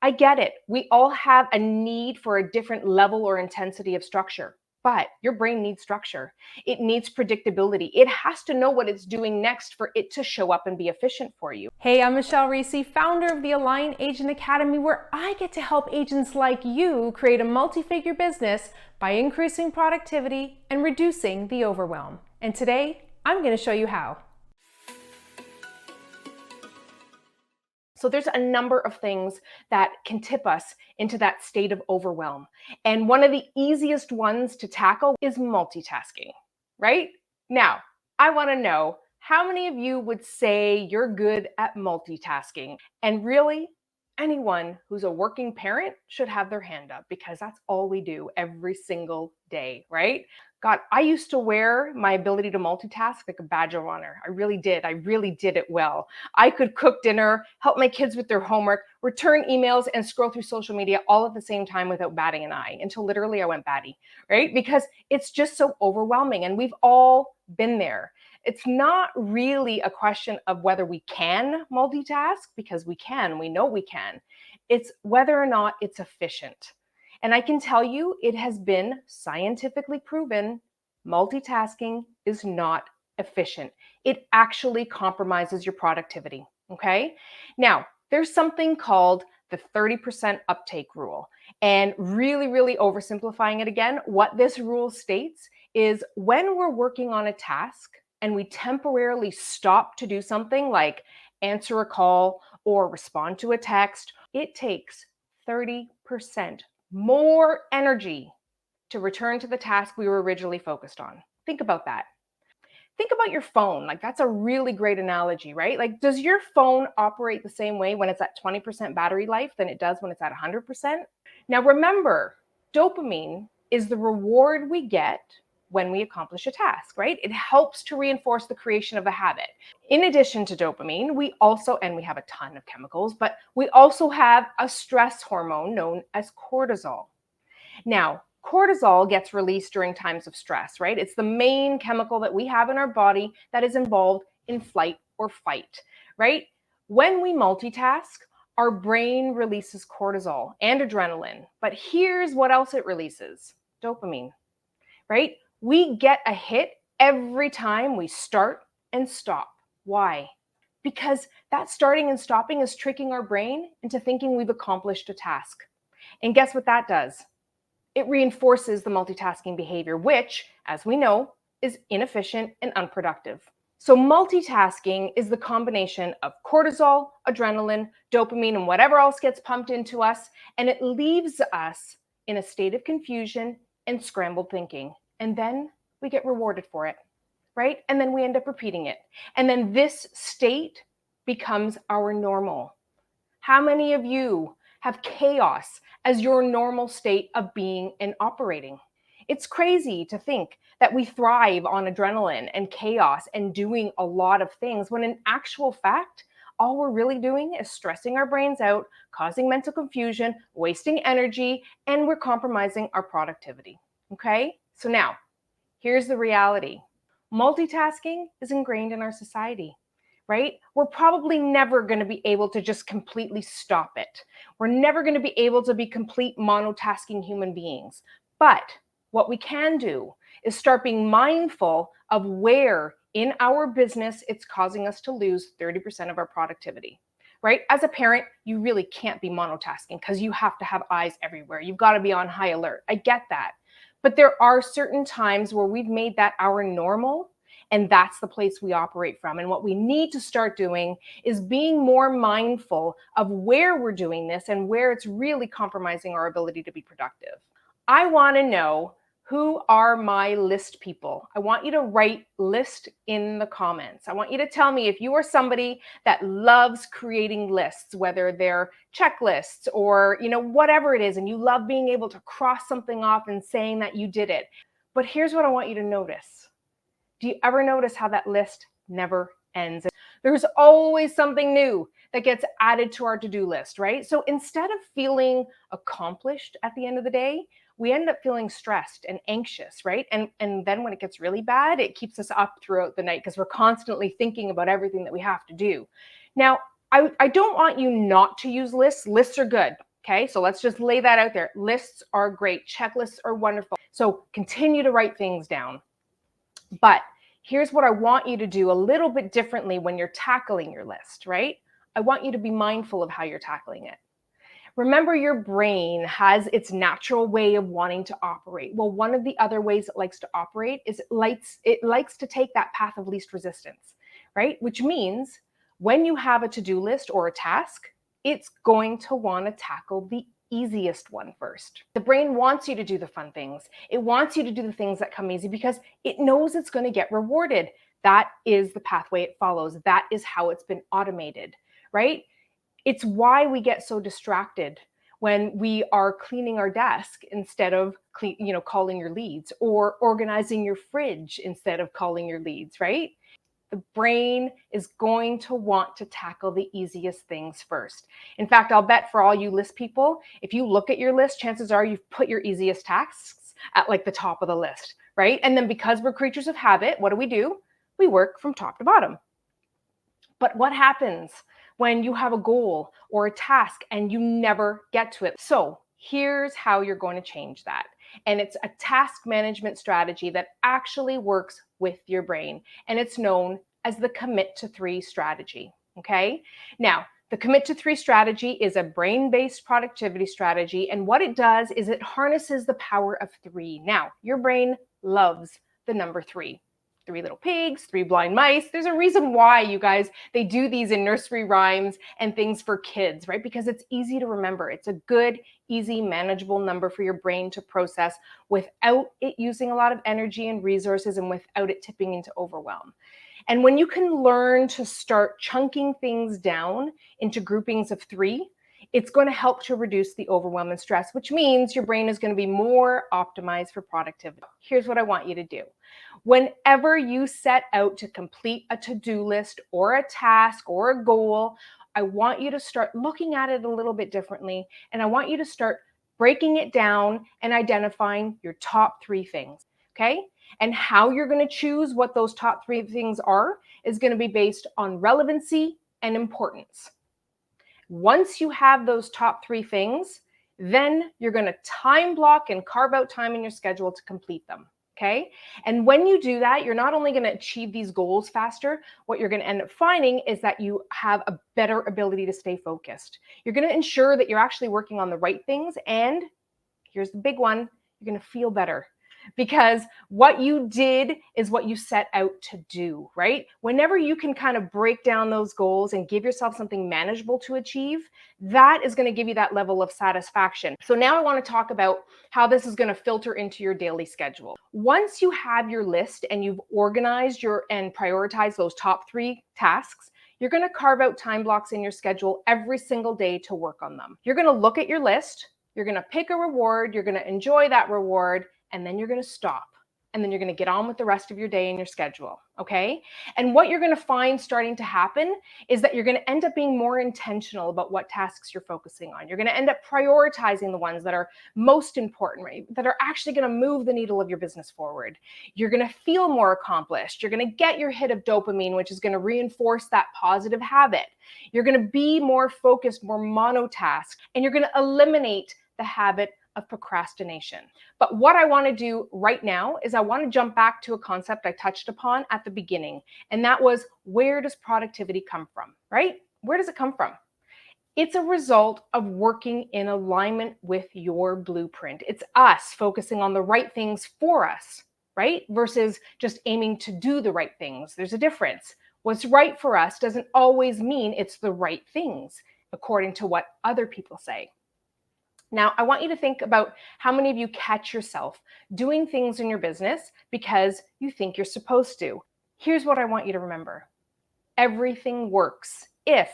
I get it. We all have a need for a different level or intensity of structure, but your brain needs structure. It needs predictability. It has to know what it's doing next for it to show up and be efficient for you. Hey, I'm Michelle Reese, founder of the Align Agent Academy, where I get to help agents like you create a multi-figure business by increasing productivity and reducing the overwhelm. And today, I'm going to show you how. So there's a number of things that can tip us into that state of overwhelm. And one of the easiest ones to tackle is multitasking, right? Now, I want to know how many of you would say you're good at multitasking? And really, anyone who's a working parent should have their hand up because that's all we do every single day, right? God, I used to wear my ability to multitask like a badge of honor. I really did. I really did it well. I could cook dinner, help my kids with their homework, return emails, and scroll through social media all at the same time without batting an eye until literally I went batty, right? Because it's just so overwhelming and we've all been there. It's not really a question of whether we can multitask, because we can, we know we can. It's whether or not it's efficient. And I can tell you, it has been scientifically proven multitasking is not efficient. It actually compromises your productivity, okay? Now, there's something called the 30% uptake rule. And really oversimplifying it again, what this rule states is when we're working on a task and we temporarily stop to do something like answer a call or respond to a text, it takes 30% more energy to return to the task we were originally focused on. Think about that. Think about your phone. Like, that's a really great analogy, right? Like, does your phone operate the same way when it's at 20% battery life than it does when it's at 100%? Now, remember, dopamine is the reward we get when we accomplish a task, right? It helps to reinforce the creation of a habit. In addition to dopamine, we also, and we have a ton of chemicals, but we also have a stress hormone known as cortisol. Now, cortisol gets released during times of stress, right? It's the main chemical that we have in our body that is involved in flight or fight, right? When we multitask, our brain releases cortisol and adrenaline, but here's what else it releases: dopamine, right? We get a hit every time we start and stop. Why? Because that starting and stopping is tricking our brain into thinking we've accomplished a task. And guess what that does? It reinforces the multitasking behavior, which, as we know, is inefficient and unproductive. So multitasking is the combination of cortisol, adrenaline, dopamine, and whatever else gets pumped into us, and it leaves us in a state of confusion and scrambled thinking. And then we get rewarded for it, right? And then we end up repeating it. And then this state becomes our normal. How many of you have chaos as your normal state of being and operating? It's crazy to think that we thrive on adrenaline and chaos and doing a lot of things when in actual fact, all we're really doing is stressing our brains out, causing mental confusion, wasting energy, and we're compromising our productivity, okay? So now, here's the reality. Multitasking is ingrained in our society, right? We're probably never going to be able to just completely stop it. We're never going to be able to be complete monotasking human beings. But what we can do is start being mindful of where in our business it's causing us to lose 30% of our productivity, right? As a parent, you really can't be monotasking because you have to have eyes everywhere. You've got to be on high alert. I get that. But there are certain times where we've made that our normal, and that's the place we operate from. And what we need to start doing is being more mindful of where we're doing this and where it's really compromising our ability to be productive. I want to know, who are my list people? I want you to write list in the comments. I want you to tell me if you are somebody that loves creating lists, whether they're checklists or, whatever it is, and you love being able to cross something off and saying that you did it. But here's what I want you to notice. Do you ever notice how that list never ends? There's always something new that gets added to our to-do list, right? So instead of feeling accomplished at the end of the day, we end up feeling stressed and anxious, right? And then when it gets really bad, it keeps us up throughout the night because we're constantly thinking about everything that we have to do. Now, I don't want you not to use lists. Lists are good. Okay, so let's just lay that out there. Lists are great. Checklists are wonderful. So continue to write things down. But here's what I want you to do a little bit differently when you're tackling your list, right? I want you to be mindful of how you're tackling it. Remember, your brain has its natural way of wanting to operate. Well, one of the other ways it likes to operate is it likes to take that path of least resistance, right? Which means when you have a to-do list or a task, it's going to want to tackle the easiest one first. The brain wants you to do the fun things. It wants you to do the things that come easy because it knows it's going to get rewarded. That is the pathway it follows. That is how it's been automated, right? It's why we get so distracted when we are cleaning our desk instead of calling your leads, or organizing your fridge instead of calling your leads, right? The brain is going to want to tackle the easiest things first. In fact, I'll bet for all you list people, if you look at your list, chances are you've put your easiest tasks at like the top of the list, right? And then because we're creatures of habit, what do? We work from top to bottom. But what happens when you have a goal or a task and you never get to it? So here's how you're going to change that. And it's a task management strategy that actually works with your brain. And it's known as the commit to 3 strategy. Okay. Now, the commit to 3 strategy is a brain-based productivity strategy. And what it does is it harnesses the power of 3. Now, your brain loves the number 3. 3 little pigs, 3 blind mice. There's a reason why, you guys, they do these in nursery rhymes and things for kids, right? Because it's easy to remember. It's a good, easy, manageable number for your brain to process without it using a lot of energy and resources and without it tipping into overwhelm. And when you can learn to start chunking things down into groupings of 3, it's going to help to reduce the overwhelm and stress, which means your brain is going to be more optimized for productivity. Here's what I want you to do. Whenever you set out to complete a to-do list or a task or a goal, I want you to start looking at it a little bit differently. And I want you to start breaking it down and identifying your top 3 things. Okay? And how you're going to choose what those top 3 things are is going to be based on relevancy and importance. Once you have those top 3 things, then you're going to time block and carve out time in your schedule to complete them. Okay. And when you do that, you're not only going to achieve these goals faster, what you're going to end up finding is that you have a better ability to stay focused. You're going to ensure that you're actually working on the right things. And here's the big one, you're going to feel better. Because what you did is what you set out to do, right? Whenever you can kind of break down those goals and give yourself something manageable to achieve, that is going to give you that level of satisfaction. So now I want to talk about how this is going to filter into your daily schedule. Once you have your list and you've organized and prioritized those top 3 tasks, you're going to carve out time blocks in your schedule every single day to work on them. You're going to look at your list, you're going to pick a reward, you're going to enjoy that reward, and then you're going to stop. And then you're going to get on with the rest of your day and your schedule, okay? And what you're going to find starting to happen is that you're going to end up being more intentional about what tasks you're focusing on. You're going to end up prioritizing the ones that are most important, right? That are actually going to move the needle of your business forward. You're going to feel more accomplished. You're going to get your hit of dopamine, which is going to reinforce that positive habit. You're going to be more focused, more monotask, and you're going to eliminate the habit of procrastination. But what I want to do right now is I want to jump back to a concept I touched upon at the beginning, and that was, where does productivity come from, right? Where does it come from? It's a result of working in alignment with your blueprint. It's us focusing on the right things for us, right? Versus just aiming to do the right things. There's a difference. What's right for us doesn't always mean it's the right things, according to what other people say. Now, I want you to think about how many of you catch yourself doing things in your business because you think you're supposed to. Here's what I want you to remember. Everything works if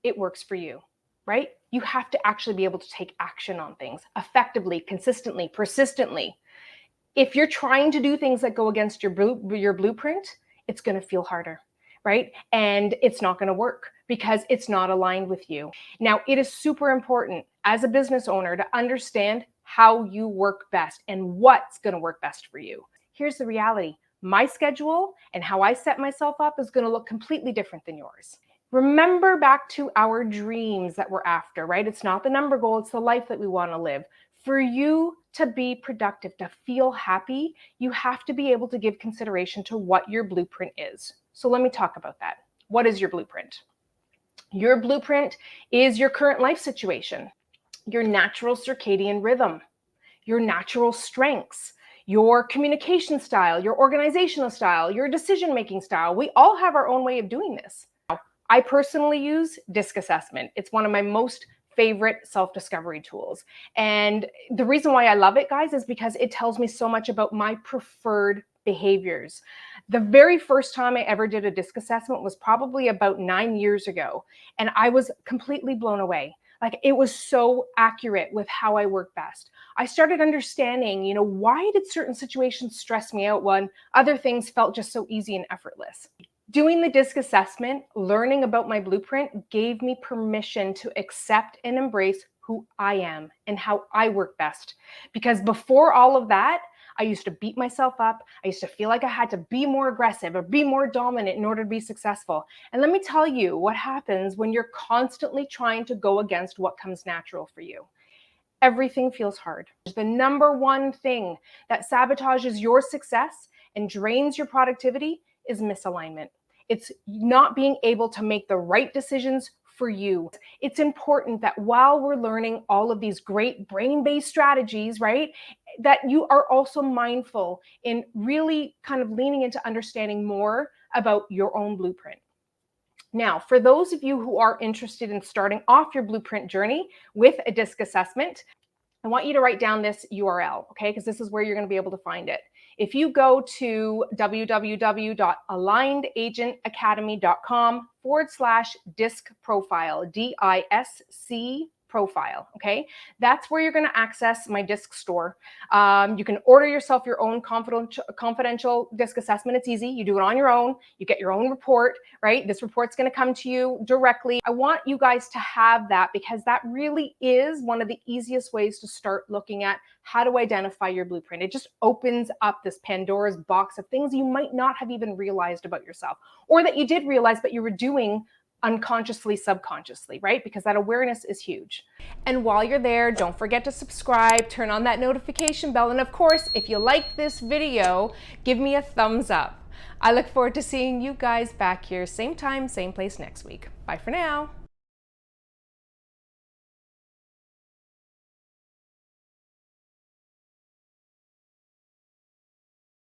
it works for you, right? You have to actually be able to take action on things effectively, consistently, persistently. If you're trying to do things that go against your blueprint, it's going to feel harder, right? And it's not going to work because it's not aligned with you. Now, it is super important as a business owner to understand how you work best and what's going to work best for you. Here's the reality. My schedule and how I set myself up is going to look completely different than yours. Remember back to our dreams that we're after, right? It's not the number goal, it's the life that we want to live. For you to be productive, to feel happy, you have to be able to give consideration to what your blueprint is. So let me talk about that. What is your blueprint? Your blueprint is your current life situation, your natural circadian rhythm, your natural strengths, your communication style, your organizational style, your decision-making style. We all have our own way of doing this. I personally use DISC assessment. It's one of my most favorite self-discovery tools. And the reason why I love it, guys, is because it tells me so much about my preferred behaviors. The very first time I ever did a DISC assessment was probably about 9 years ago, and I was completely blown away. Like, it was so accurate with how I work best. I started understanding, why did certain situations stress me out when other things felt just so easy and effortless? Doing the DISC assessment, learning about my blueprint gave me permission to accept and embrace who I am and how I work best. Because before all of that, I used to beat myself up. I used to feel like I had to be more aggressive or be more dominant in order to be successful. And let me tell you what happens when you're constantly trying to go against what comes natural for you. Everything feels hard. The number one thing that sabotages your success and drains your productivity is misalignment. It's not being able to make the right decisions for you. It's important that while we're learning all of these great brain-based strategies, right, that you are also mindful in really kind of leaning into understanding more about your own blueprint. Now, for those of you who are interested in starting off your blueprint journey with a DISC assessment, I want you to write down this URL, okay? Because this is where you're going to be able to find it. If you go to www.alignedagentacademy.com/DISC profile, DISC profile, okay? That's where you're going to access my DISC store. You can order yourself your own confidential DISC assessment. It's easy. You do it on your own. You get your own report, right? This report's going to come to you directly. I want you guys to have that because that really is one of the easiest ways to start looking at how to identify your blueprint. It just opens up this Pandora's box of things you might not have even realized about yourself, or that you did realize, but you were doing unconsciously, subconsciously, right? Because that awareness is huge. And while you're there, don't forget to subscribe, turn on that notification bell, and of course, if you like this video, give me a thumbs up. I look forward to seeing you guys back here, same time, same place next week. Bye for now.